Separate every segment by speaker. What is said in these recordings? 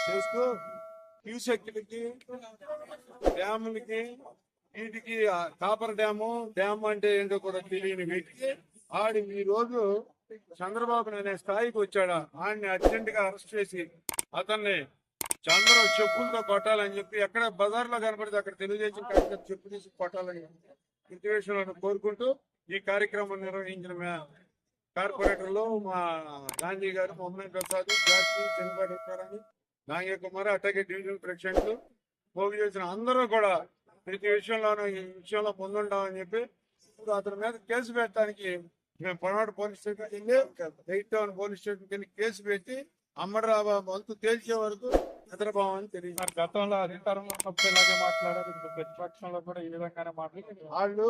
Speaker 1: చేస్తూ క్యూసెక్లకి డ్యాములకి వీటికి copper dam అంటే ఏంటో కూడా తెలియని వ్యక్తి ఆడి ఈ రోజు చంద్రబాబు అనే స్థాయికి వచ్చాడు. ఆడిని అర్జెంట్ గా అరెస్ట్ చేసి అతన్ని చెప్పులతో కొట్టాలని చెప్పి ఎక్కడ బజార్లో కనపడితే అక్కడ తెలుగుదేశం కార్యకర్త చెప్పు తీసి కొట్టాలని సిచ్యువేషన్ కోరుకుంటూ ఈ కార్యక్రమం నిర్వహించిన కార్పొరేటర్లు మా గాంధీ గారు, మొహమ్మద్ ప్రసాద్, జాస్తి, చంద్రబాబు ఉంటారని, నాగయ్య కుమార్, అట్లాగే డివిజనల్ ప్రెసిడెంట్లు పోగు చేసిన అందరూ కూడా ప్రతి విషయంలోనూ ఈ విషయంలో ముందుంటామని చెప్పి ఇప్పుడు అతని మీద కేసు పెట్టడానికి మేము పొరపాటు పోలీస్ స్టేషన్కి వెళ్ళి 8 టౌన్ పోలీస్ స్టేషన్కి వెళ్ళి కేసు పెట్టి అమ్మడరాబా వంతు తేల్చే వరకు నిద్రపోవని తెలియదు.
Speaker 2: గతంలో అధికారంలో ఉన్నప్పుడు ఇలాగే మాట్లాడారు, ప్రతిపక్షంలో కూడా ఈ విధంగానే మాట్లాడారు.
Speaker 1: వాళ్ళు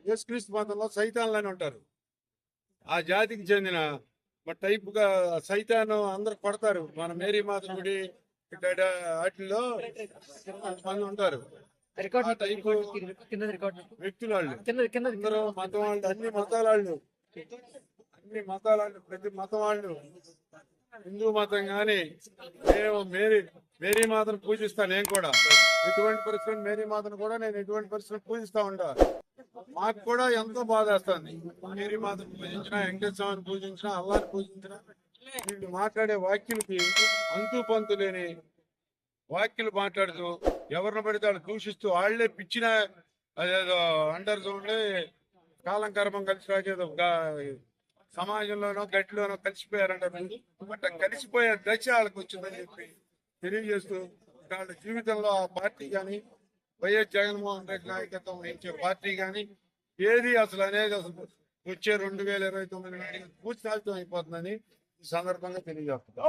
Speaker 1: యేసుక్రీస్తు మతంలో సైతాన్లని ఉంటారు. ఆ జాతికి చెందిన టైప్గా సైతాను అందరు కొడతారు. మన మేరీ మాత గుడి వాటిల్లో కొంతమంది ఉంటారు. వ్యక్తులు వాళ్ళు అందరూ మతం వాళ్ళు, అన్ని మతాల వాళ్ళు, ప్రతి మతం వాళ్ళు. హిందూ మతం కానీ నేను మేరీ మాతను పూజిస్తాను. నేను కూడా ఎటువంటి పరిస్థితులు మేరీ మాతను కూడా నేను ఎటువంటి పరిస్థితులు పూజిస్తా ఉంటా. మాకు కూడా ఎంతో బాధ వేస్తుంది. మేరీ మాతను పూజించినా, వెంకటేశ్వర స్వామిని పూజించినా, అల్లాని పూజించినా వీళ్ళు మాట్లాడే వాక్యులకి అంతు పంతు లేని వాక్యులు మాట్లాడుతూ ఎవరిని పడితే వాళ్ళు దూషిస్తూ వాళ్లే పిచ్చిన అదేదో అంటారు చూడండి, కాలం కర్మం కలిసి రాకేదో సమాజంలోనో గట్టిలోనో కలిసిపోయారంటారు. బట్ కలిసిపోయే దశ వాళ్ళకి వచ్చిందని చెప్పి తెలియజేస్తూ వాళ్ళ జీవితంలో ఆ పార్టీ కానీ వైఎస్ జగన్మోహన్ రెడ్డి నాయకత్వం వహించే పార్టీ కానీ ఏది అసలు అనేది అసలు వచ్చే 2029 పూర్తి సాధ్యం అయిపోతుందని ఈ సందర్భంగా తెలియజేస్తున్నాం.